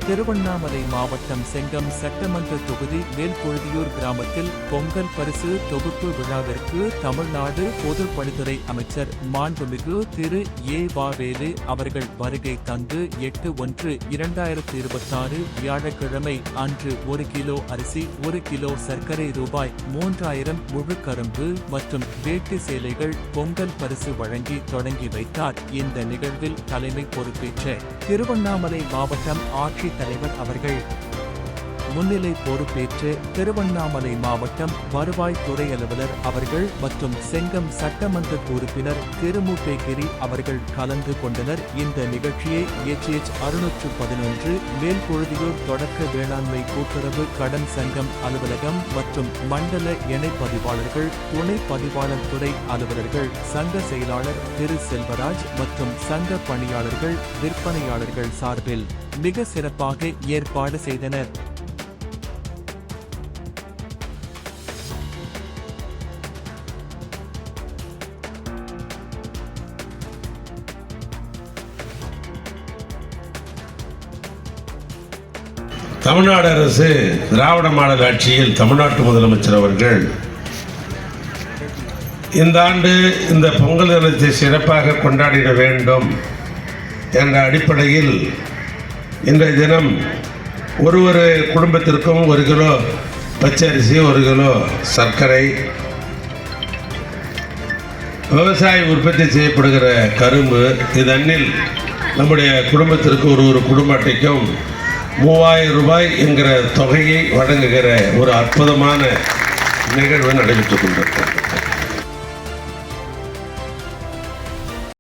திருவண்ணாமலை மாவட்டம் செங்கம் சட்டமன்ற தொகுதி மேல்பொழுதியூர் கிராமத்தில் பொங்கல் பரிசு தொகுப்பு விழாவிற்கு தமிழ்நாடு பொதுப்பணித்துறை அமைச்சர் மாண்புமிகு திரு ஏ வா வேலு அவர்கள் வருகை தந்து 8/1/2026 வியாழக்கிழமை அன்று 1 கிலோ அரிசி 1 கிலோ சர்க்கரை ரூபாய் 3000 முழு கரும்பு மற்றும் வேட்டி சேலைகள் பொங்கல் பரிசு வழங்கி தொடங்கி வைத்தார். இந்த நிகழ்வில் தலைமை பொறுப்பேற்ற திருவண்ணாமலை மாவட்டம் ஆட்சித் தலைவர் அவர்கள் முன்னிலை பொறுப்பேற்று திருவண்ணாமலை மாவட்டம் வருவாய் துறை அலுவலர் அவர்கள் மற்றும் செங்கம் சட்டமன்ற உறுப்பினர் திருமுப்பேகிரி அவர்கள் கலந்து கொண்டனர். இந்த நிகழ்ச்சியை HH 611 மேல்பொழுதியூர் தொடக்க வேளாண்மை கூட்டுறவு கடன் சங்கம் அலுவலகம் மற்றும் மண்டல இணை பதிவாளர்கள், துணை பதிவாளர் துறை அலுவலர்கள், சங்க செயலாளர் திரு செல்வராஜ் மற்றும் சங்க பணியாளர்கள், விற்பனையாளர்கள் சார்பில் மிக சிறப்பாக ஏற்பாடு செய்தனர். தமிழ்நாடு அரசு திராவிட மாடல் ஆட்சியில் தமிழ்நாட்டு முதலமைச்சர் அவர்கள் இந்த ஆண்டு இந்த பொங்கல் தினத்தை சிறப்பாக கொண்டாடிட வேண்டும் என்ற அடிப்படையில் இன்றைய தினம் ஒரு குடும்பத்திற்கும் 1 கிலோ பச்சரிசி 1 கிலோ சர்க்கரை, விவசாய உற்பத்தி செய்யப்படுகிற கரும்பு, இதன்னில் நம்முடைய குடும்பத்திற்கு ஒரு குடும்ப அட்டைக்கும் 3000 ரூபாய் என்கிற தொகையை வழங்குகிற ஒரு அற்புதமான நிகழ்வு நடைபெற்றுக் கொண்டிருக்கிறது.